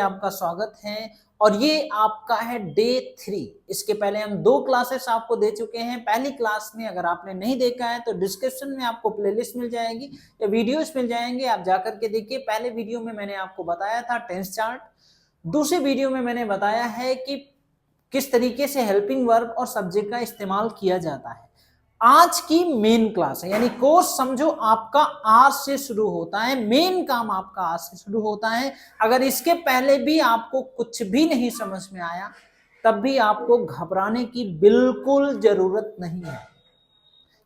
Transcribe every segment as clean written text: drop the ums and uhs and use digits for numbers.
आपका स्वागत है और ये आपका है डे 3। इसके पहले हम 2 क्लासेस आपको दे चुके हैं। पहली क्लास में अगर आपने नहीं देखा है तो डिस्क्रिप्शन में आपको प्लेलिस्ट मिल जाएगी या वीडियोस मिल जाएंगे, आप जाकर के देखिए। पहले वीडियो में मैंने आपको बताया था टेंस चार्ट, दूसरे वीडियो में मैंने बताया है कि किस तरीके से हेल्पिंग वर्ब और सब्जेक्ट का इस्तेमाल किया जाता है। आज की मेन क्लास है, यानी कोर्स समझो आपका आज से शुरू होता है, मेन काम आपका आज से शुरू होता है। अगर इसके पहले भी आपको कुछ भी नहीं समझ में आया तब भी आपको घबराने की बिल्कुल जरूरत नहीं है,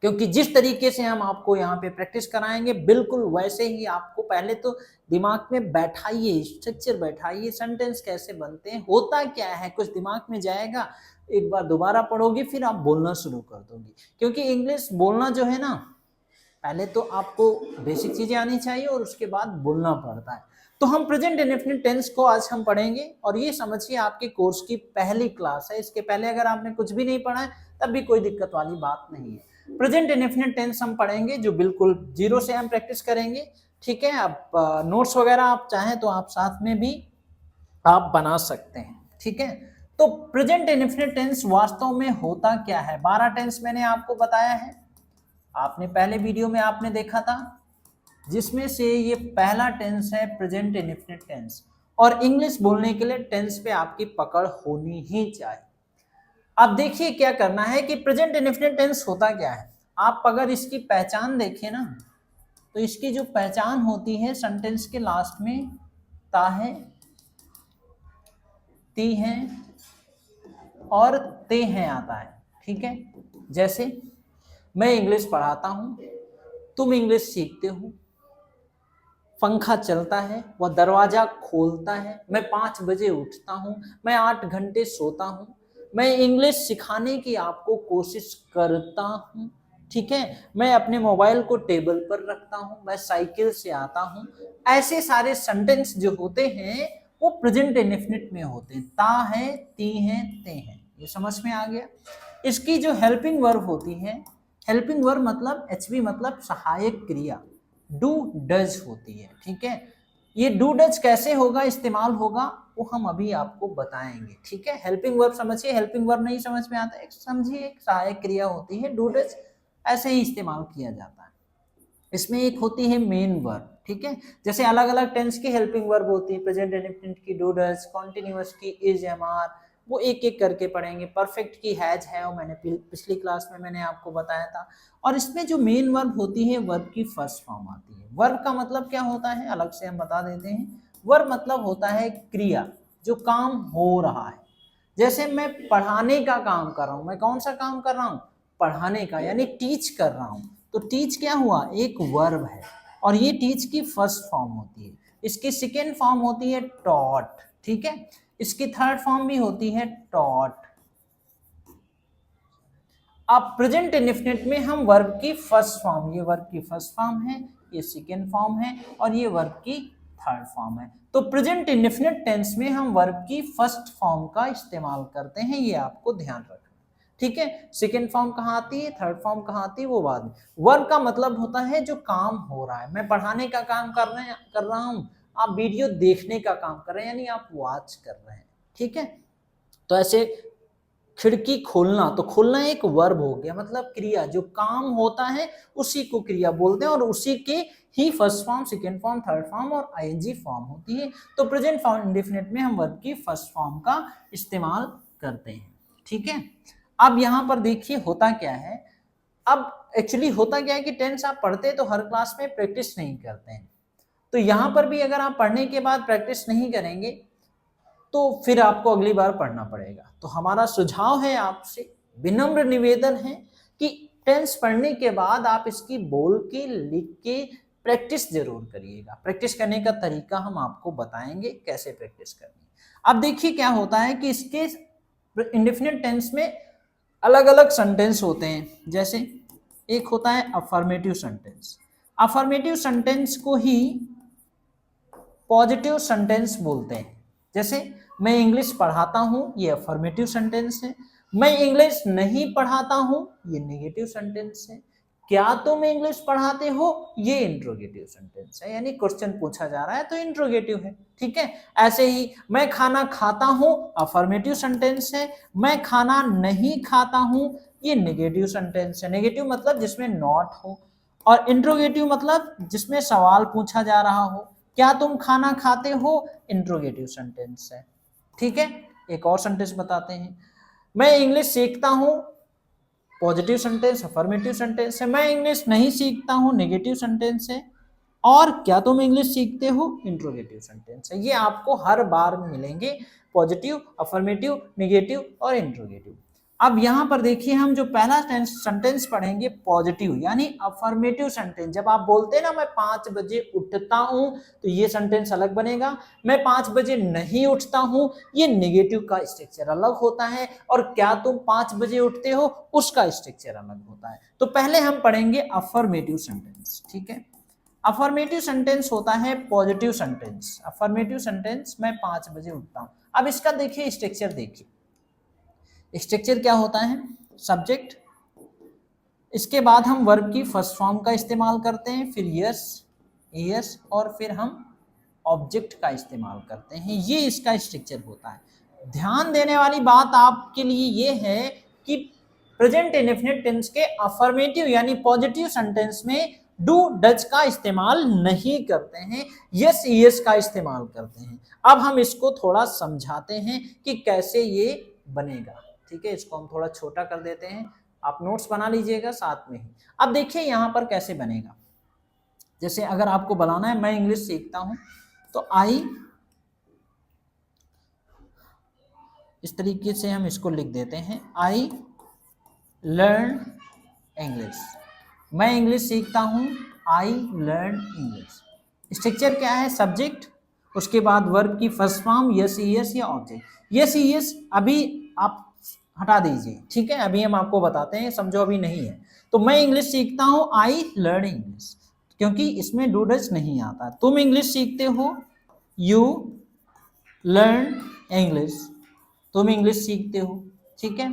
क्योंकि जिस तरीके से हम आपको यहाँ पे प्रैक्टिस कराएंगे बिल्कुल वैसे ही आपको पहले तो दिमाग में बैठाइए, स्ट्रक्चर बैठाइए, सेंटेंस कैसे बनते हैं, होता क्या है, कुछ दिमाग में जाएगा। एक बार दोबारा पढ़ोगे फिर आप बोलना शुरू कर दोगे, क्योंकि इंग्लिश बोलना जो है ना, पहले तो आपको बेसिक चीजें आनी चाहिए और उसके बाद बोलना पड़ता है। तो हम प्रेजेंट इंडेफिनिट टेंस को आज हम पढ़ेंगे और ये समझिए आपके कोर्स की पहली क्लास है। इसके पहले अगर आपने कुछ भी नहीं पढ़ा है तब भी कोई दिक्कत वाली बात नहीं है। प्रेजेंट इंडेफिनिट टेंस हम पढ़ेंगे जो बिल्कुल जीरो से हम प्रैक्टिस करेंगे, ठीक है। आप नोट्स वगैरह आप चाहें तो आप साथ में भी आप बना सकते हैं, ठीक है। तो प्रेजेंट इंडेफिनिट टेंस वास्तव में होता क्या है, 12 टेंस मैंने आपको बताया है, आपने पहले वीडियो में आपने देखा था, जिसमें से ये पहला टेंस है प्रेजेंट इंडेफिनिट टेंस। और इंग्लिश बोलने के लिए टेंस पे आपकी पकड़ होनी ही चाहिए। अब देखिए क्या करना है कि प्रेजेंट इंडेफिनिट टेंस होता क्या है। आप अगर इसकी पहचान देखें ना, तो इसकी जो पहचान होती है सेंटेंस के लास्ट में ता है, ती है और ते हैं आता है, ठीक है। जैसे मैं इंग्लिश पढ़ाता हूं, तुम इंग्लिश सीखते हो, पंखा चलता है, वह दरवाजा खोलता है, मैं 5 बजे उठता हूं, मैं 8 घंटे सोता हूं, मैं इंग्लिश सिखाने की आपको कोशिश करता हूं, ठीक है। मैं अपने मोबाइल को टेबल पर रखता हूं, मैं साइकिल से आता हूं। ऐसे सारे सेंटेंस जो होते हैं वो प्रेजेंट इंडेफिनिट में होते हैं। ता है, ती है, ते हैं, ये समझ में आ गया। इसकी जो हेल्पिंग वर्ब होती है, हेल्पिंग वर्ब मतलब एचवी मतलब सहायक क्रिया, डू डज होती है, ठीक है। ये डू डज कैसे होगा, इस्तेमाल होगा, वो हम अभी आपको बताएंगे, ठीक है। हेल्पिंग वर्ब समझिए, हेल्पिंग वर्ब नहीं समझ में आता है समझिए, एक सहायक क्रिया होती है, डू डज ऐसे ही इस्तेमाल किया जाता है। इसमें एक होती है मेन वर्ब, ठीक है। जैसे अलग अलग टेंस की हेल्पिंग वर्ब होती है, प्रेजेंट इंडेफिनिट की डू डज, कॉन्टिन्यूअस की इज, एम आर, वो एक एक करके पढ़ेंगे। परफेक्ट की हैज है, वो मैंने पिछली क्लास में मैंने आपको बताया था। और इसमें जो मेन वर्ब होती है वर्ब की फर्स्ट फॉर्म आती है। वर्ब का मतलब क्या होता है अलग से हम बता देते हैं। वर्ब मतलब होता है क्रिया, जो काम हो रहा है। जैसे मैं पढ़ाने का काम कर रहा हूं, मैं कौन सा काम कर रहा हूं, पढ़ाने का, यानी टीच कर रहा हूं। तो टीच क्या हुआ, एक वर्ब है और ये टीच की फर्स्ट फॉर्म होती है। इसकी सेकेंड फॉर्म होती है टॉट, ठीक है। इसकी थर्ड फॉर्म भी होती है टॉट। अब प्रेजेंट इंडेफिनिट में हम वर्ब की फर्स्ट फॉर्म, ये वर्ब की फर्स्ट फॉर्म है, ये सेकेंड फॉर्म है और ये वर्ब की थर्ड फॉर्म है। तो प्रेजेंट इंडेफिनिट टेंस में हम वर्ब की फर्स्ट फॉर्म का इस्तेमाल करते हैं, ये आपको ध्यान रखना, ठीक है। सेकेंड फॉर्म कहाँ आती है, थर्ड फॉर्म कहाँ आती है, वो बाद में। वर्ब का मतलब होता है जो काम हो रहा है। मैं पढ़ाने का काम कर रहा हूँ, आप वीडियो देखने का काम कर रहे हैं, यानी आप वॉच कर रहे हैं, ठीक है। तो ऐसे खिड़की खोलना, तो खोलना एक वर्ब हो गया, मतलब क्रिया, जो काम होता है उसी को क्रिया बोलते हैं और उसी के ही first form, second form, third form और आईएनजी फॉर्म होती है। तो प्रेजेंट फॉर्म इंडेफिनिट में हम वर्ब की फर्स्ट फॉर्म का इस्तेमाल करते हैं, ठीक है। अब यहां पर देखिए होता क्या है। अब एक्चुअली होता क्या है कि टेंस आप पढ़ते तो हर क्लास में प्रैक्टिस नहीं करते हैं, तो यहां पर भी अगर आप पढ़ने के बाद प्रैक्टिस नहीं करेंगे तो फिर आपको अगली बार पढ़ना पड़ेगा। तो हमारा सुझाव है आपसे, विनम्र निवेदन है कि टेंस पढ़ने के बाद आप इसकी बोल के, लिख के प्रैक्टिस जरूर करिएगा। प्रैक्टिस करने का तरीका हम आपको बताएंगे कैसे प्रैक्टिस करनी। अब देखिए क्या होता है कि इसके इंडेफिनिट टेंस में अलग अलग सेंटेंस होते हैं। जैसे एक होता है अफर्मेटिव सेंटेंस, अफर्मेटिव सेंटेंस को ही पॉजिटिव सेंटेंस बोलते हैं। जैसे मैं इंग्लिश पढ़ाता हूं, ये अफर्मेटिव सेंटेंस है। मैं इंग्लिश नहीं पढ़ाता हूं, ये नेगेटिव सेंटेंस है। क्या तुम इंग्लिश पढ़ाते हो, ये इंट्रोगेटिव सेंटेंस है, यानी क्वेश्चन पूछा जा रहा है तो इंट्रोगेटिव है। ठीक है, ऐसे ही मैं खाना खाता हूं, अफर्मेटिव सेंटेंस है। मैं खाना नहीं खाता हूं, ये नेगेटिव सेंटेंस है। नेगेटिव मतलब जिसमें नॉट हो, और इंट्रोगेटिव मतलब जिसमें सवाल पूछा जा रहा हो। क्या तुम खाना खाते हो, इंट्रोगेटिव सेंटेंस है। ठीक है, एक और सेंटेंस बताते हैं। मैं इंग्लिश सीखता हूं, पॉजिटिव सेंटेंस, अफर्मेटिव सेंटेंस है। मैं इंग्लिश नहीं सीखता हूं, नेगेटिव सेंटेंस है। और क्या तुम इंग्लिश सीखते हो, इंट्रोगेटिव सेंटेंस है। ये आपको हर बार मिलेंगे, पॉजिटिव, अफर्मेटिव, नेगेटिव और इंट्रोगेटिव। अब यहां पर देखिए, हम जो पहला सेंटेंस पढ़ेंगे पॉजिटिव यानी अफर्मेटिव सेंटेंस। जब आप बोलते हैं ना मैं 5 बजे उठता हूं, तो ये सेंटेंस अलग बनेगा। मैं 5 बजे नहीं उठता हूं, ये नेगेटिव का स्ट्रक्चर अलग होता है। और क्या तुम 5 बजे उठते हो, उसका स्ट्रक्चर अलग होता है। तो पहले हम पढ़ेंगे अफर्मेटिव सेंटेंस। ठीक है, अफर्मेटिव सेंटेंस होता है पॉजिटिव सेंटेंस। अफर्मेटिव सेंटेंस, मैं 5 बजे उठता हूं। अब इसका देखिए स्ट्रक्चर, देखिए स्ट्रक्चर क्या होता है। सब्जेक्ट, इसके बाद हम वर्ब की फर्स्ट फॉर्म का इस्तेमाल करते हैं, फिर यस, यस, और फिर हम ऑब्जेक्ट का इस्तेमाल करते हैं। ये इसका स्ट्रक्चर होता है। ध्यान देने वाली बात आपके लिए ये है कि प्रेजेंट इंडेफिनिट टेंस के अफर्मेटिव यानी पॉजिटिव सेंटेंस में डू डज का इस्तेमाल नहीं करते हैं, यस यस का इस्तेमाल करते हैं। अब हम इसको थोड़ा समझाते हैं कि कैसे ये बनेगा। ठीक है, इसको हम थोड़ा छोटा कर देते हैं, आप नोट्स बना लीजिएगा साथ में ही। अब देखिए यहां पर कैसे बनेगा। जैसे अगर आपको बनाना है मैं इंग्लिश सीखता हूं, तो आई, इस तरीके से हम इसको लिख देते हैं, आई लर्न इंग्लिश। मैं इंग्लिश सीखता हूं, आई लर्न इंग्लिश। स्ट्रक्चर क्या है, सब्जेक्ट, उसके बाद वर्ब की फर्स्ट फॉर्म यस यस या ऑब्जेक्ट। यस यस अभी आप हटा दीजिए। ठीक है, अभी हम आपको बताते हैं, समझो अभी नहीं है। तो मैं इंग्लिश सीखता हूं, आई लर्न इंग्लिश, क्योंकि इसमें डू डज नहीं आता। तुम इंग्लिश सीखते हो, यू लर्न इंग्लिश, तुम इंग्लिश सीखते हो। ठीक है,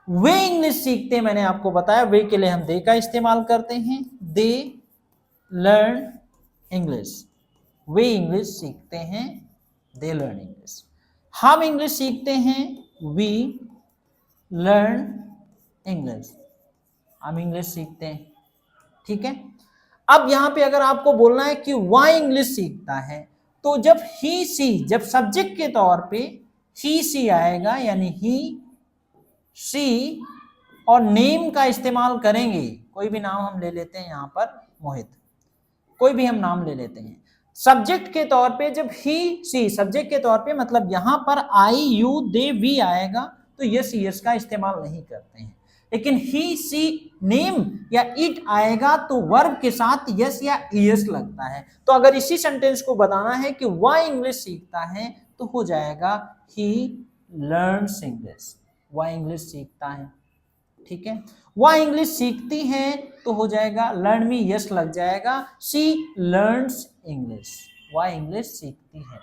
वे इंग्लिश सीखते हैं, मैंने आपको बताया वे के लिए हम दे का इस्तेमाल करते हैं, दे लर्न इंग्लिश। वे इंग्लिश सीखते हैं, दे लर्न इंग्लिश। हम इंग्लिश सीखते हैं, वी लर्न इंग्लिश, हम इंग्लिश सीखते हैं। ठीक है, अब यहां पे अगर आपको बोलना है कि वह इंग्लिश सीखता है, तो जब ही सी, जब सब्जेक्ट के तौर पे ही सी आएगा, यानी ही सी और नेम का इस्तेमाल करेंगे। कोई भी नाम हम ले लेते हैं, यहां पर मोहित, कोई भी हम नाम ले लेते हैं। सब्जेक्ट के तौर पे जब ही सी, सब्जेक्ट के तौर पे मतलब यहां पर आई यू दे वी आएगा, तो यस यस का इस्तेमाल नहीं करते हैं। लेकिन ही सी नेम या इट आएगा तो वर्ब के साथ यस या यस लगता है। तो अगर इसी सेंटेंस को बताना है कि वह इंग्लिश सीखता है, तो हो जाएगा ही लर्न्स इंग्लिश, वह इंग्लिश सीखता है। ठीक है, वह इंग्लिश सीखती है, तो हो जाएगा लर्न में यस लग जाएगा, सी लर्न्स इंग्लिश, वह इंग्लिश सीखती है।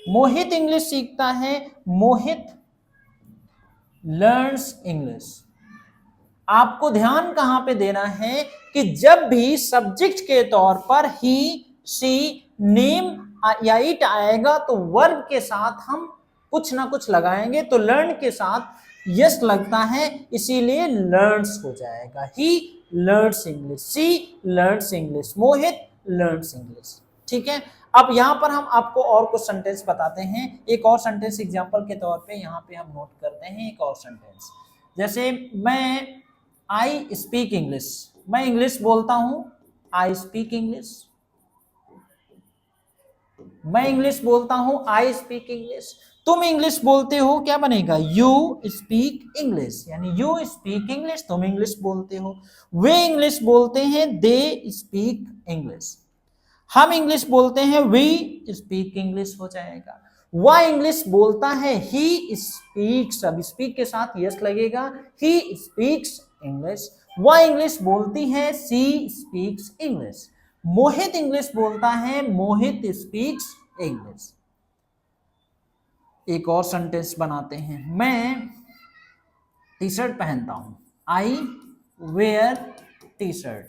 मोहित इंग्लिश सीखता है, मोहित लर्न्स इंग्लिश। आपको ध्यान कहां पे देना है कि जब भी सब्जेक्ट के तौर पर ही सी नेम या इट आएगा, तो वर्ब के साथ हम कुछ ना कुछ लगाएंगे। तो लर्न के साथ यस लगता है, इसीलिए लर्न्स हो जाएगा, he learns English, C learns English, Mohit learns English. ठीक है, अब यहां पर हम आपको और कुछ सेंटेंस बताते हैं। एक और सेंटेंस एग्जांपल के तौर पे यहां पे हम नोट करते हैं एक और सेंटेंस। जैसे मैं आई स्पीक इंग्लिश, मैं इंग्लिश बोलता हूं, आई स्पीक इंग्लिश। मैं इंग्लिश बोलता हूं, आई स्पीक इंग्लिश। तुम इंग्लिश बोलते हो, क्या बनेगा, यू स्पीक इंग्लिश, यानी यू स्पीक इंग्लिश, तुम इंग्लिश बोलते हो। वे इंग्लिश बोलते हैं, दे स्पीक इंग्लिश। हम इंग्लिश बोलते हैं, वी स्पीक इंग्लिश हो जाएगा। वह इंग्लिश बोलता है, ही स्पीक्स, अब स्पीक के साथ यस लगेगा, ही स्पीक्स इंग्लिश। वह इंग्लिश बोलती है, she speaks English. Mohit English बोलता है, मोहित स्पीक्स इंग्लिश। एक और सेंटेंस बनाते हैं, मैं टी शर्ट पहनता हूं, आई वेयर टी शर्ट,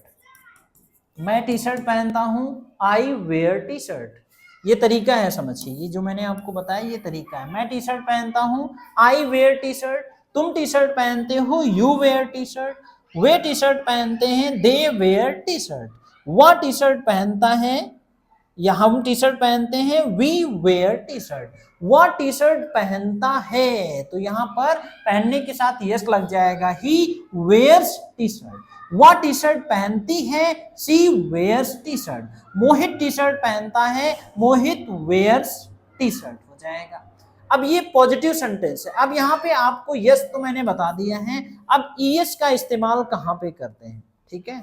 मैं टी शर्ट पहनता हूं, आई वेयर टी शर्ट। ये तरीका है, समझिए, ये जो मैंने आपको बताया ये तरीका है। मैं टी शर्ट पहनता हूं, आई वेयर टी शर्ट। तुम टी शर्ट पहनते हो, यू वेयर टी शर्ट। वे टी शर्ट पहनते हैं, दे वेयर टी शर्ट। वह टी शर्ट पहनता है या हम टी शर्ट पहनते हैं, वी वेयर टी शर्ट। वह टी शर्ट पहनता है, तो यहाँ पर पहनने के साथ यस लग जाएगा, ही वेयर्स टी शर्ट। वह टी शर्ट पहनती है, सी wears T shirt. Mohit T shirt पहनता है, मोहित वेयर्स टी शर्ट हो जाएगा। अब ये पॉजिटिव सेंटेंस है। अब यहाँ पे आपको यस तो मैंने बता दिया है, अब ईएस का इस्तेमाल कहाँ पे करते हैं, ठीक है।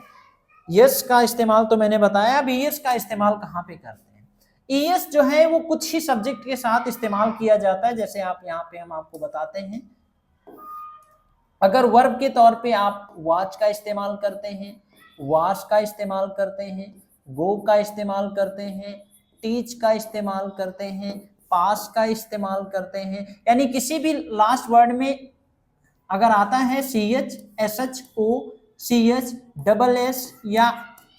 यस का इस्तेमाल तो मैंने बताया, अब ईएस का इस्तेमाल कहाँ पे करते हैं। ईएस जो है वो कुछ ही सब्जेक्ट के साथ इस्तेमाल किया जाता है, जैसे आप यहाँ पे हम आपको बताते हैं। अगर वर्ब के तौर पे आप वॉच का इस्तेमाल करते हैं, वॉश का इस्तेमाल करते हैं, गो का इस्तेमाल करते हैं, टीच का इस्तेमाल करते हैं, पास का इस्तेमाल करते हैं, यानी किसी भी लास्ट वर्ड में अगर आता है CH, SHO, CH, double S या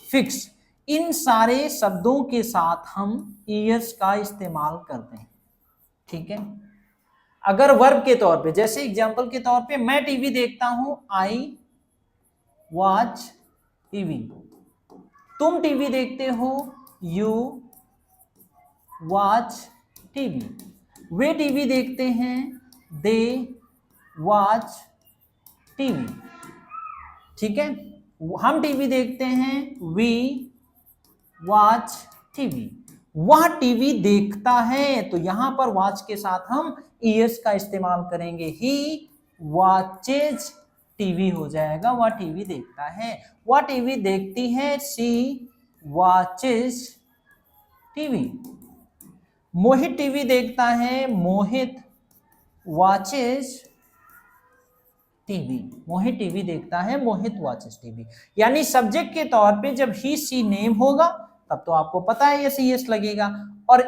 फिक्स, इन सारे शब्दों के साथ हम ES का इस्तेमाल करते हैं, ठीक है। अगर वर्ब के तौर पे, जैसे एग्जांपल के तौर पे मैं टीवी देखता हूं, आई वॉच टीवी। तुम टीवी देखते हो, you watch TV. Way TV देखते हैं, दे वॉच टीवी, ठीक है। हम टीवी देखते हैं, वी वॉच टीवी। वह टीवी देखता है, तो यहां पर वॉच के साथ हम ईएस का इस्तेमाल करेंगे, ही वॉचेज टीवी हो जाएगा, वह टीवी देखता है। वह टीवी देखती है, सी वॉचेज टीवी। मोहित टीवी देखता है, मोहित वॉचेज टीवी। मोहित टीवी देखता है, मोहित वॉचेस टीवी। यानी सब्जेक्ट के तौर पे जब ही सी नेम होगा तब तो आपको पता है यस ईएस लगेगा, और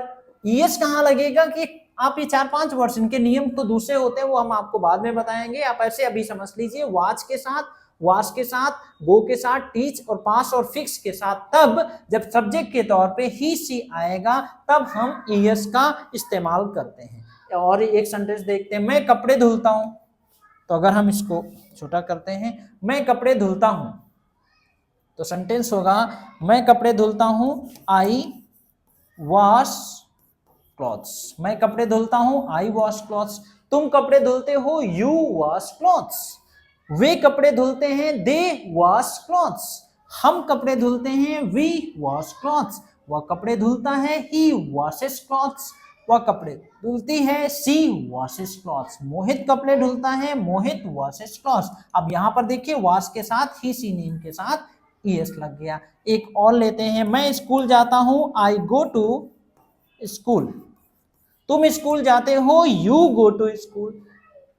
ईएस कहाँ लगेगा कि आप ये 4-5 वर्ड्स, इनके नियम तो दूसरे होते हैं, वो हम आपको बाद में बताएंगे। आप ऐसे अभी समझ लीजिए, वॉच के साथ, वॉश के साथ, गो के साथ, टीच और पास और फिक्स के साथ, तब जब सब्जेक्ट के तौर पे ही सी आएगा तब हम ईएस का इस्तेमाल करते हैं। और एक सेंटेंस देखते हैं, मैं कपड़े धुलता हूं, तो अगर हम इसको छोटा करते हैं, मैं कपड़े धुलता हूं, तो सेंटेंस होगा, मैं कपड़े धुलता हूं, आई वॉश क्लॉथ्स। मैं कपड़े धुलता हूं, आई वॉश क्लॉथ्स। तुम कपड़े धुलते हो, यू वॉश क्लॉथ्स। वे कपड़े धुलते हैं, दे वॉश क्लॉथ्स। हम कपड़े धुलते हैं, वी वॉश क्लॉथ्स। वह कपड़े धुलता है, ही वॉशेस क्लॉथ्स। वह कपड़े धुलती है, सी वॉशेस क्लॉथ्स। मोहित कपड़े धुलता है, मोहित वॉशेस क्लॉथ्स। अब यहाँ पर देखिए, वॉश के साथ ही सी नेम के साथ ईएस लग गया। एक और लेते हैं, मैं स्कूल जाता हूँ, आई गो टू स्कूल। तुम स्कूल जाते हो, यू गो टू स्कूल।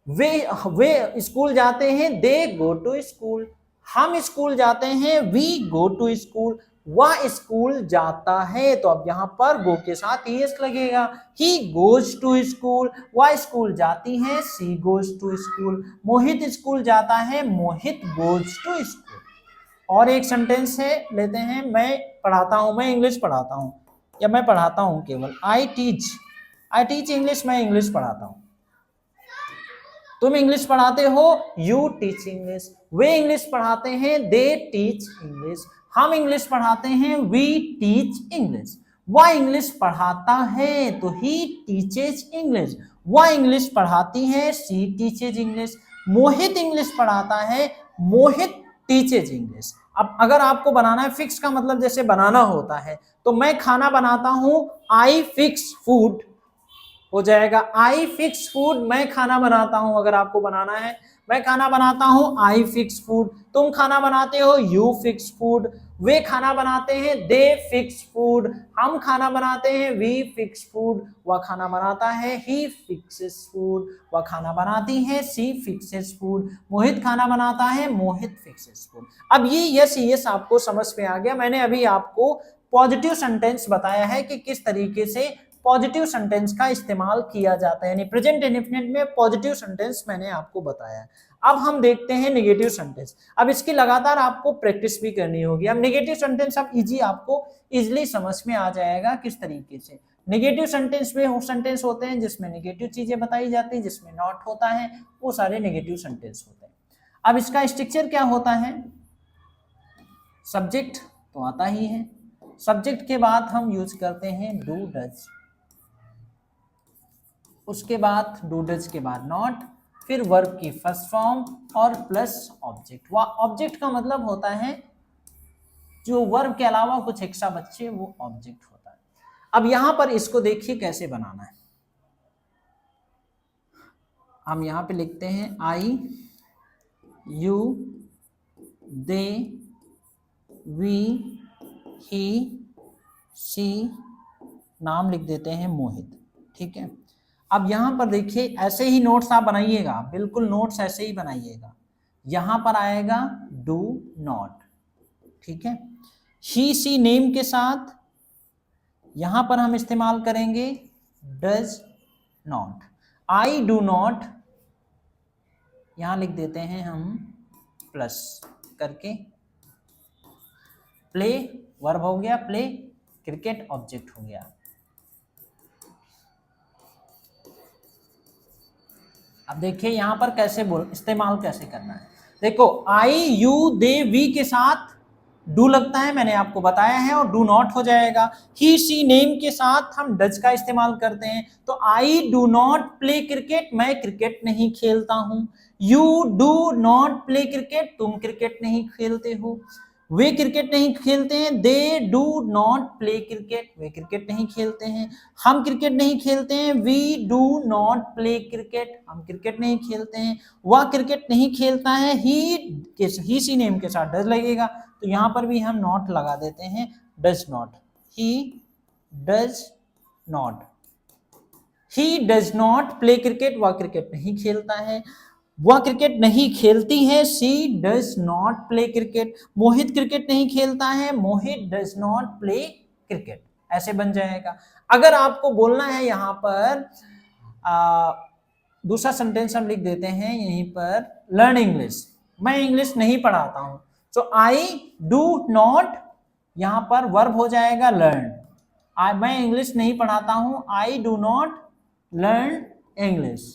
वे स्कूल जाते हैं, दे गो टू स्कूल। हम स्कूल जाते हैं, वी गो टू स्कूल। वह स्कूल जाता है, तो अब यहाँ पर गो के साथ ईएस लगेगा, ही गोज टू स्कूल। वह स्कूल जाती है, she goes to school. Mohit school जाता है, मोहित गोज टू स्कूल। और एक सेंटेंस है, लेते हैं, मैं पढ़ाता हूँ, मैं इंग्लिश पढ़ाता हूँ, या मैं पढ़ाता हूँ केवल, आई टीच इंग्लिश, मैं इंग्लिश पढ़ाता हूँ। तुम इंग्लिश पढ़ाते हो, यू टीच इंग्लिश। वे इंग्लिश पढ़ाते हैं, दे टीच इंग्लिश। हम इंग्लिश पढ़ाते हैं, वी टीच इंग्लिश। वह इंग्लिश पढ़ाता है, तो ही टीचेज इंग्लिश। वह इंग्लिश पढ़ाती है, सी टीचेज इंग्लिश। मोहित इंग्लिश पढ़ाता है, मोहित टीचेज इंग्लिश। अब अगर आपको बनाना है, फिक्स का मतलब जैसे बनाना होता है, तो मैं खाना बनाता हूं, आई फिक्स फूड हो जाएगा, आई फिक्स फूड। मैं खाना बनाता हूं, अगर आपको बनाना है, मैं खाना बनाता हूं, आई फिक्स फूड। तुम खाना बनाते हो, यू फिक्स फूड। वे खाना बनाते हैं, दे फिक्स फूड। हम खाना बनाते हैं, वी फिक्स फूड। वह खाना बनाता है, ही फिक्सेस फूड। वह खाना बनाती है, सी फिक्सेस फूड। मोहित खाना बनाता है, मोहित फिक्सेस फूड। अब ये यस आपको समझ में आ गया। मैंने अभी आपको पॉजिटिव सेंटेंस बताया है कि किस तरीके से पॉजिटिव सेंटेंस का इस्तेमाल किया जाता है, यानी प्रेजेंट इंडेफिनिट में पॉजिटिव सेंटेंस मैंने आपको बताया। अब हम देखते हैं नेगेटिव सेंटेंस। अब इसकी लगातार आपको प्रैक्टिस भी करनी होगी। अब नेगेटिव सेंटेंस अब आपको इजीली समझ में आ जाएगा किस तरीके से। नेगेटिव सेंटेंस में वो सेंटेंस होते हैं जिसमें नेगेटिव चीजें बताई जाती है, जिसमें नॉट होता है, वो सारे नेगेटिव सेंटेंस होते हैं। अब इसका स्ट्रक्चर क्या होता है? सब्जेक्ट तो आता ही है, सब्जेक्ट के बाद हम यूज करते हैं डू डज, उसके बाद डू डज के बाद नॉट, फिर वर्ब की फर्स्ट फॉर्म और प्लस ऑब्जेक्ट। ऑब्जेक्ट का मतलब होता है जो वर्ब के अलावा कुछ एक्स्ट्रा बच्चे, वो ऑब्जेक्ट होता है। अब यहां पर इसको देखिए कैसे बनाना है। हम यहां पे लिखते हैं I, you, they, we, he, she, नाम लिख देते हैं मोहित, ठीक है। अब यहां पर देखिए ऐसे ही नोट्स आप बनाइएगा, बिल्कुल नोट्स ऐसे ही बनाइएगा। यहां पर आएगा डू नॉट, ठीक है। ही सी नेम के साथ यहां पर हम इस्तेमाल करेंगे does not. I do not यहां लिख देते हैं हम प्लस करके। प्ले वर्ब हो गया प्ले, क्रिकेट ऑब्जेक्ट हो गया। अब देखिए यहां पर कैसे इस्तेमाल कैसे करना है। देखो आई, यू, दे, वी के साथ डू लगता है, मैंने आपको बताया है, और डू नॉट हो जाएगा। ही सी नेम के साथ हम डज का इस्तेमाल करते हैं। तो I do not play cricket, मैं क्रिकेट नहीं खेलता हूं। You do not play cricket, तुम क्रिकेट नहीं खेलते हो। वे क्रिकेट नहीं खेलते हैं। They do not play cricket, वे क्रिकेट नहीं खेलते हैं। हम क्रिकेट नहीं खेलते हैं। We do not play cricket, हम क्रिकेट नहीं खेलते हैं। वह क्रिकेट नहीं खेलता है। ही सी नेम के साथ डज लगेगा, तो यहां पर भी हम नॉट लगा देते हैं, does not. He does not, he does not play cricket, वह क्रिकेट नहीं खेलता है। वह क्रिकेट नहीं खेलती है। She does not play cricket, Mohit cricket नहीं खेलता है। Mohit does not play cricket, ऐसे बन जाएगा। अगर आपको बोलना है यहां पर दूसरा सेंटेंस हम लिख देते हैं यहीं पर, लर्न इंग्लिश, मैं इंग्लिश नहीं पढ़ाता हूं। तो आई डू नॉट यहां पर वर्ब हो जाएगा लर्न। मैं इंग्लिश नहीं पढ़ाता हूं, I do not learn English.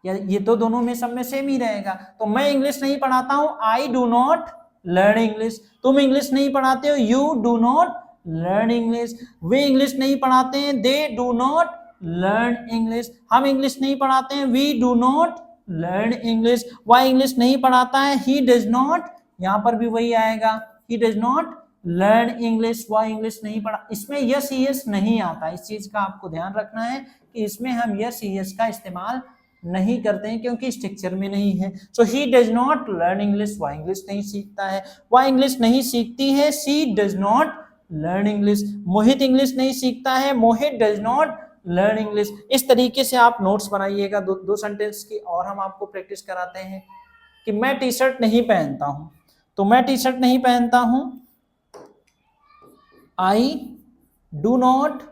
ये तो दोनों में सब में सेम ही रहेगा। तो मैं इंग्लिश नहीं पढ़ाता हूं, I do not learn English. तुम इंग्लिश नहीं पढ़ाते हो, you do not learn English. वे इंग्लिश नहीं पढ़ाते हैं, they do not learn English. हम इंग्लिश नहीं पढ़ाते हैं, we do not learn English. वह इंग्लिश नहीं पढ़ाता है, ही डज नॉट, यहां पर भी वही आएगा, ही डज नॉट लर्न इंग्लिश, वह इंग्लिश नहीं पढ़ा। इसमें यस यस नहीं आता, इस चीज का आपको ध्यान रखना है कि इसमें हम यस यस का इस्तेमाल नहीं करते हैं क्योंकि स्ट्रक्चर में नहीं है। So he does not learn English, वह इंग्लिश नहीं सीखता है। वह इंग्लिश नहीं सीखती है, she does not learn English. Mohit English नहीं सीखता है, Mohit does not learn English. इस तरीके से आप नोट्स बनाइएगा दो सेंटेंस की। और हम आपको प्रैक्टिस कराते हैं कि मैं टी शर्ट नहीं पहनता हूं, तो मैं टी शर्ट नहीं पहनता हूं, I do not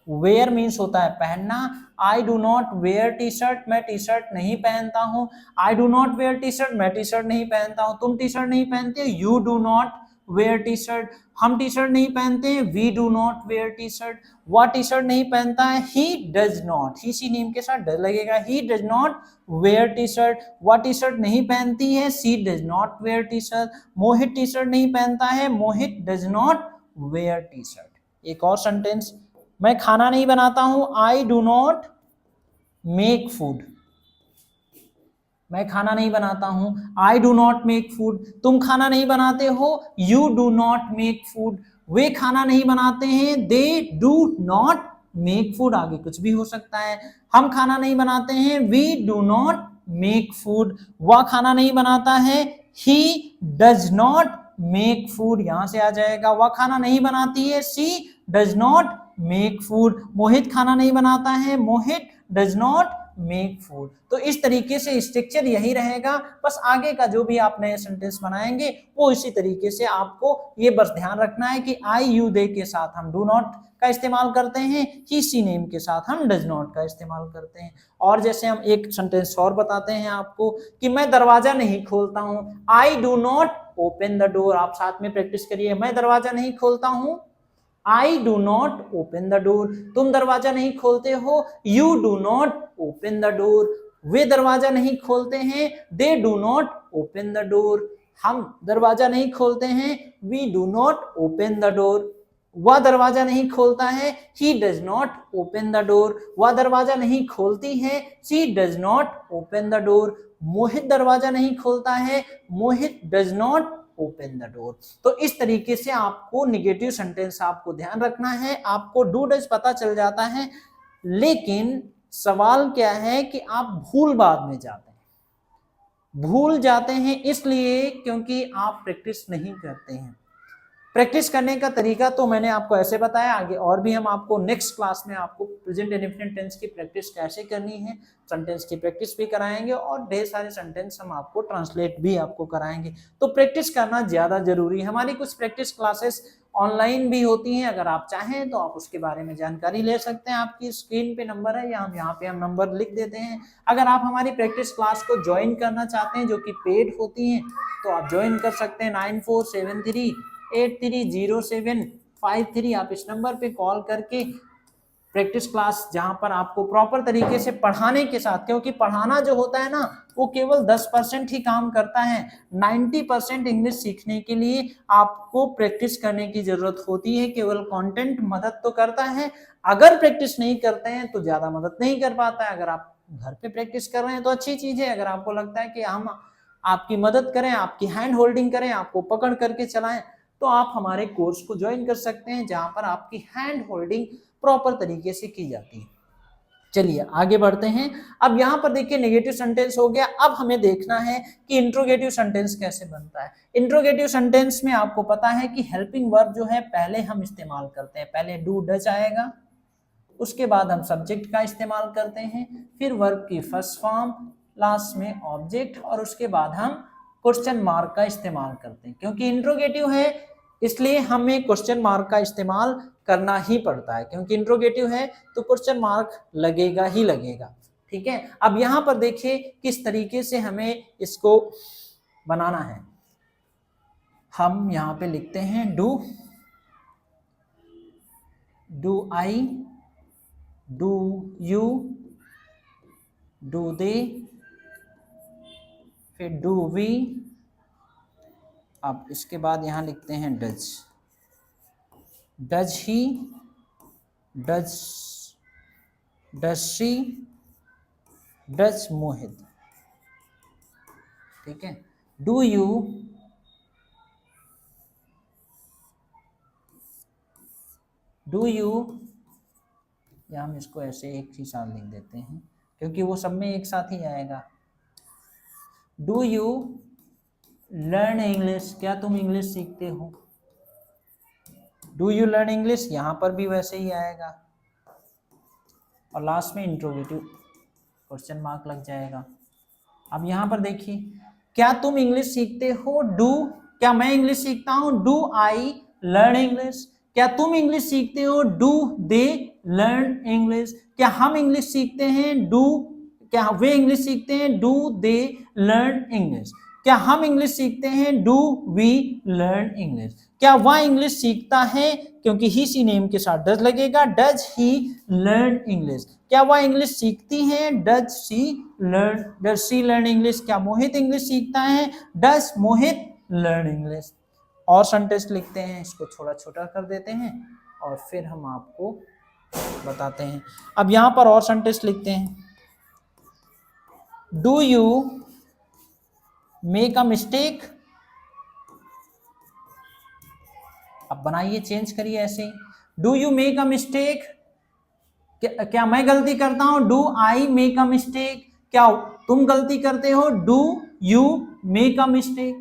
wear means होता है पहनना। I do not wear T shirt, मैं टी शर्ट नहीं पहनता हूं। I do not wear T shirt, मैं टी शर्ट नहीं पहनता हूं। तुम टी शर्ट नहीं पहनते हो, you do not wear T shirt. हम टी शर्ट नहीं पहनते हैं, we do not wear T shirt. वह टी शर्ट नहीं पहनता है, he does not, he C name के साथ डज लगेगा, he does not wear T shirt. वह टी शर्ट नहीं पहनती है, she does not wear T shirt. Mohit T shirt नहीं पहनता है, Mohit does not wear T shirt. एक और सेंटेंस, मैं खाना नहीं बनाता हूं, I do not make food, मैं खाना नहीं बनाता हूं, I do not make food. तुम खाना नहीं बनाते हो, you do not make food. वे खाना नहीं बनाते हैं, they do not make food. आगे कुछ भी हो सकता है। हम खाना नहीं बनाते हैं, we do not make food. वह खाना नहीं बनाता है, he does not make food, यहां से आ जाएगा। वह खाना नहीं बनाती है, she does not make food. Mohit खाना नहीं बनाता है, Mohit does not make food. तो इस तरीके से स्ट्रक्चर यही रहेगा, बस आगे का जो भी आप नए सेंटेंस बनाएंगे वो इसी तरीके से आपको ये बस ध्यान रखना है कि आई यू दे के साथ हम डू नॉट का इस्तेमाल करते हैं, ही सी नेम के साथ हम डज नॉट का इस्तेमाल करते हैं। और जैसे हम एक सेंटेंस और बताते हैं आपको कि मैं दरवाजा नहीं खोलता हूं, I do not open the door. आप साथ में प्रैक्टिस करिए, मैं दरवाजा नहीं खोलता हूं, I do not open the door. तुम दरवाजा नहीं खोलते हो, you do not open the door. वे दरवाजा नहीं खोलते हैं, they do not open the door. हम दरवाजा नहीं खोलते हैं, we do not open the door. वह दरवाजा नहीं खोलता है, he does not open the door। वह दरवाजा नहीं खोलती है, she does not open the door। मोहित दरवाजा नहीं खोलता है, मोहित does not open the door। तो इस तरीके से आपको निगेटिव सेंटेंस आपको ध्यान रखना है। आपको डू डज पता चल जाता है, लेकिन सवाल क्या है कि आप भूल बाद में जाते हैं। भूल जाते हैं इसलिए क्योंकि आप प्रैक्टिस नहीं करते हैं। प्रैक्टिस करने का तरीका तो मैंने आपको ऐसे बताया, आगे और भी हम आपको नेक्स्ट क्लास में आपको प्रेजेंट इंडेफिनिट टेंस की प्रैक्टिस कैसे करनी है, सेंटेंस की प्रैक्टिस भी कराएंगे और ढेर सारे सेंटेंस हम आपको ट्रांसलेट भी आपको कराएंगे। तो प्रैक्टिस करना ज़्यादा जरूरी है। हमारी कुछ प्रैक्टिस क्लासेस ऑनलाइन भी होती हैं, अगर आप चाहें तो आप उसके बारे में जानकारी ले सकते हैं। आपकी स्क्रीन पे नंबर है या हम यहाँ पे हम नंबर लिख देते हैं। अगर आप हमारी प्रैक्टिस क्लास को ज्वाइन करना चाहते हैं जो कि पेड होती हैं, तो आप ज्वाइन कर सकते हैं 9473830753। आप इस नंबर पे कॉल करके प्रैक्टिस क्लास जहां पर आपको प्रॉपर तरीके से पढ़ाने के साथ, क्योंकि पढ़ाना जो होता है ना वो केवल 10% ही काम करता है। 90% इंग्लिश सीखने के लिए आपको प्रैक्टिस करने की जरूरत होती है। केवल कंटेंट मदद तो करता है, अगर प्रैक्टिस नहीं करते हैं तो ज्यादा मदद नहीं कर पाता है। अगर आप घर पे प्रैक्टिस कर रहे हैं तो अच्छी चीज है। अगर आपको लगता है कि हम आपकी मदद करें, आपकी हैंड होल्डिंग करें, आपको पकड़ करके चलाएं, तो आप हमारे कोर्स को ज्वाइन कर सकते हैं जहां पर आपकी हैंड होल्डिंग प्रॉपर तरीके से की जाती है। चलिए आगे बढ़ते हैं। अब यहाँ पर देखिए नेगेटिव सेंटेंस हो गया। अब हमें देखना है कि इंट्रोगेटिव सेंटेंस कैसे बनता है। इंट्रोगेटिव सेंटेंस में आपको पता है कि हेल्पिंग वर्ब जो है पहले हम इस्तेमाल करते हैं। पहले डू डज आएगा, उसके बाद हम सब्जेक्ट का इस्तेमाल करते हैं, फिर वर्ब की फर्स्ट फॉर्म, लास्ट में ऑब्जेक्ट, और उसके बाद हम क्वेश्चन मार्क का इस्तेमाल करते हैं। क्योंकि इंट्रोगेटिव है इसलिए हमें क्वेश्चन मार्क का इस्तेमाल करना ही पड़ता है, क्योंकि इंट्रोगेटिव है तो क्वेश्चन मार्क लगेगा ही लगेगा। ठीक है, अब यहां पर देखिए किस तरीके से हमें इसको बनाना है। हम यहां पे लिखते हैं do I, do you, do they, फिर डू वी, अब इसके बाद यहां लिखते हैं does he, does she, does Mohit. ठीक है, डू यू, या हम इसको ऐसे एक ही साथ लिख देते हैं क्योंकि वो सब में एक साथ ही आएगा। डू यू लर्न इंग्लिश, क्या तुम इंग्लिश सीखते हो। डू यू लर्न इंग्लिश, यहां पर भी वैसे ही आएगा, और लास्ट में इंट्रोगेटिव क्वेश्चन मार्क लग जाएगा। अब यहां पर देखिए, क्या तुम इंग्लिश सीखते हो, डू, क्या मैं इंग्लिश सीखता हूं, डू आई लर्न इंग्लिश। क्या तुम इंग्लिश सीखते हो, डू दे लर्न इंग्लिश। क्या हम इंग्लिश सीखते हैं, क्या वे इंग्लिश सीखते हैं, डू दे लर्न इंग्लिश। क्या हम इंग्लिश सीखते हैं, डू वी लर्न इंग्लिश। क्या वह इंग्लिश सीखता है, क्योंकि ही सी नेम के साथ डज लगेगा, डज ही लर्न इंग्लिश। क्या वह इंग्लिश सीखती है, डज सी लर्न इंग्लिश। क्या मोहित इंग्लिश सीखता है, डज मोहित लर्न इंग्लिश। और सेंटेंस लिखते हैं, इसको थोड़ा छोटा कर देते हैं और फिर हम आपको बताते हैं। अब यहां पर और सेंटेंस लिखते हैं, do you make a mistake. अब बनाइए, चेंज करिए ऐसे, do you make a mistake, क्या मैं गलती करता हूं, do I make a mistake. क्या तुम गलती करते हो, do you make a mistake.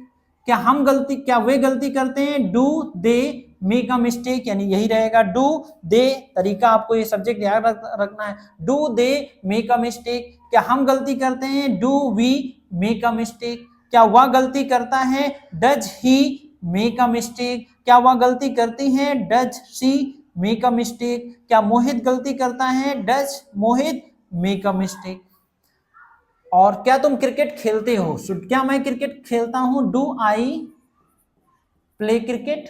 क्या वे गलती करते हैं, do they make a mistake, यानी यही रहेगा डू दे, तरीका आपको ये सब्जेक्ट याद रखना है, do they make a mistake, क्या हम गलती करते हैं, do we make a mistake, क्या वह गलती करता है, does he make a mistake, क्या वह गलती करती है, does she make a mistake, क्या मोहित गलती करता है, does Mohit make a mistake. और क्या तुम क्रिकेट खेलते हो, क्या मैं क्रिकेट खेलता हूं, डू आई प्ले क्रिकेट,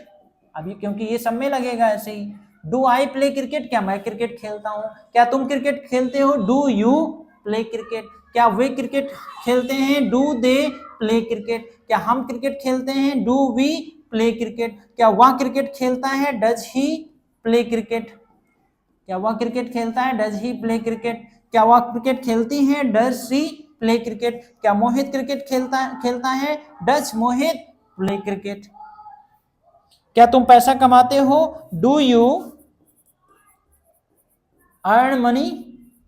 अभी क्योंकि ये सब में लगेगा ऐसे ही, डू आई प्ले क्रिकेट, क्या मैं क्रिकेट खेलता हूं, क्या तुम क्रिकेट खेलते हो, डू यू प्ले क्रिकेट, क्या वे क्रिकेट खेलते हैं, डू दे प्ले क्रिकेट, क्या हम क्रिकेट खेलते हैं, डू वी प्ले क्रिकेट, क्या वह क्रिकेट खेलता है, डज ही प्ले क्रिकेट, क्या वह क्रिकेट खेलता है, डज ही प्ले क्रिकेट, क्या वह क्रिकेट खेलती है, डज सी प्ले क्रिकेट, क्या मोहित क्रिकेट खेलता है, डज मोहित प्ले क्रिकेट, क्या तुम पैसा कमाते हो, डू यू अर्न मनी,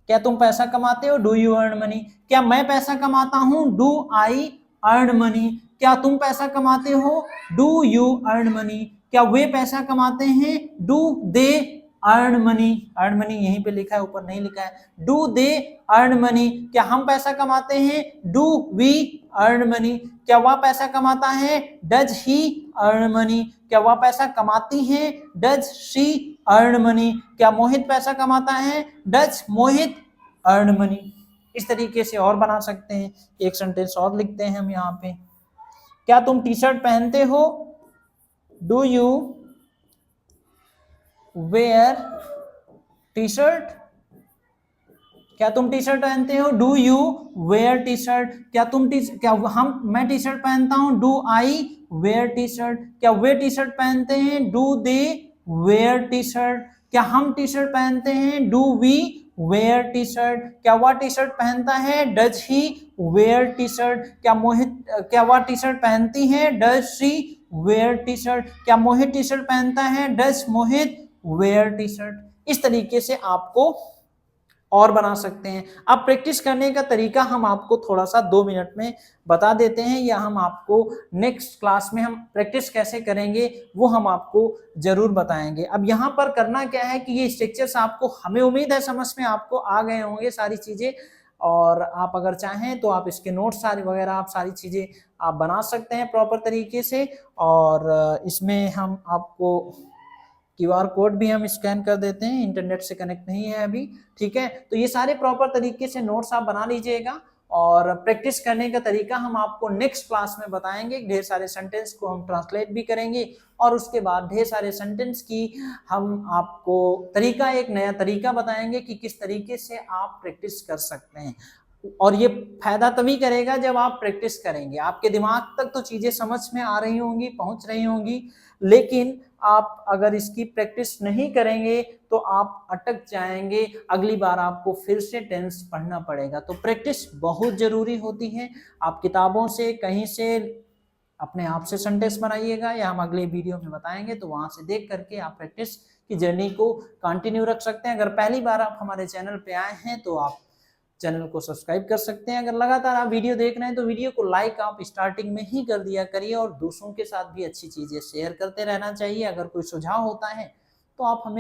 क्या तुम पैसा कमाते हो, डू यू अर्न मनी, क्या मैं पैसा कमाता हूं, डू आई अर्न मनी, क्या तुम पैसा कमाते हो, डू यू अर्न मनी, क्या वे पैसा कमाते हैं, do they earn money, earn money यहीं पे लिखा है, ऊपर नहीं लिखा है, डू दे अर्न मनी, क्या हम पैसा कमाते हैं, डू वी अर्न मनी, क्या वह पैसा कमाता है, डज ही अर्न मनी, क्या वह पैसा कमाती है, डज शी अर्न मनी, क्या मोहित पैसा कमाता है, डज मोहित अर्न मनी। इस तरीके से और बना सकते हैं। एक सेंटेंस और लिखते हैं हम यहाँ पे, क्या तुम टी शर्ट पहनते हो, do you wear T shirt, क्या तुम टी शर्ट पहनते हो, do you wear T shirt, क्या मैं टी शर्ट पहनता हूं, do I wear T shirt, क्या वे टी शर्ट पहनते हैं, do they wear T shirt, क्या हम टी शर्ट पहनते हैं, do we wear T shirt, क्या वह टी शर्ट पहनता है, does he wear T shirt, क्या वह टी शर्ट पहनती है, does she wear T shirt, क्या मोहित टी शर्ट पहनता है, does Mohit wear T shirt. इस तरीके से आपको और बना सकते हैं। अब प्रैक्टिस करने का तरीका हम आपको थोड़ा सा 2 मिनट में बता देते हैं, या हम आपको नेक्स्ट क्लास में हम प्रैक्टिस कैसे करेंगे वो हम आपको जरूर बताएंगे। अब यहाँ पर करना क्या है कि ये स्ट्रक्चर्स आपको, हमें उम्मीद है समझ में आपको आ गए होंगे सारी चीजें, और आप अगर चाहें तो आप इसके नोट्स सारी वगैरह आप सारी चीजें आप बना सकते हैं प्रॉपर तरीके से। और इसमें हम आपको QR कोड भी हम स्कैन कर देते हैं, इंटरनेट से कनेक्ट नहीं है अभी, ठीक है। तो ये सारे प्रॉपर तरीके से नोट्स आप बना लीजिएगा, और प्रैक्टिस करने का तरीका हम आपको नेक्स्ट क्लास में बताएंगे। ढेर सारे सेंटेंस को हम ट्रांसलेट भी करेंगे, और उसके बाद ढेर सारे सेंटेंस की हम आपको तरीका, एक नया तरीका बताएंगे कि किस तरीके से आप प्रैक्टिस कर सकते हैं। और ये फायदा तभी करेगा जब आप प्रैक्टिस करेंगे, आपके दिमाग तक तो चीजें समझ में आ रही होंगी, पहुंच रही होंगी, लेकिन आप अगर इसकी प्रैक्टिस नहीं करेंगे तो आप अटक जाएंगे, अगली बार आपको फिर से टेंस पढ़ना पड़ेगा। तो प्रैक्टिस बहुत जरूरी होती है। आप किताबों से, कहीं से अपने आप से सेंटेंस बनाइएगा, या हम अगले वीडियो में बताएंगे, तो वहां से देख करके आप प्रैक्टिस की जर्नी को कंटिन्यू रख सकते हैं। अगर पहली बार आप हमारे चैनल पे आए हैं तो आप चैनल को सब्सक्राइब कर सकते हैं। अगर लगातार आप वीडियो देख रहे हैं तो वीडियो को लाइक आप स्टार्टिंग में ही कर दिया करिए, और दूसरों के साथ भी अच्छी चीजें शेयर करते रहना चाहिए। अगर कोई सुझाव होता है तो आप हमें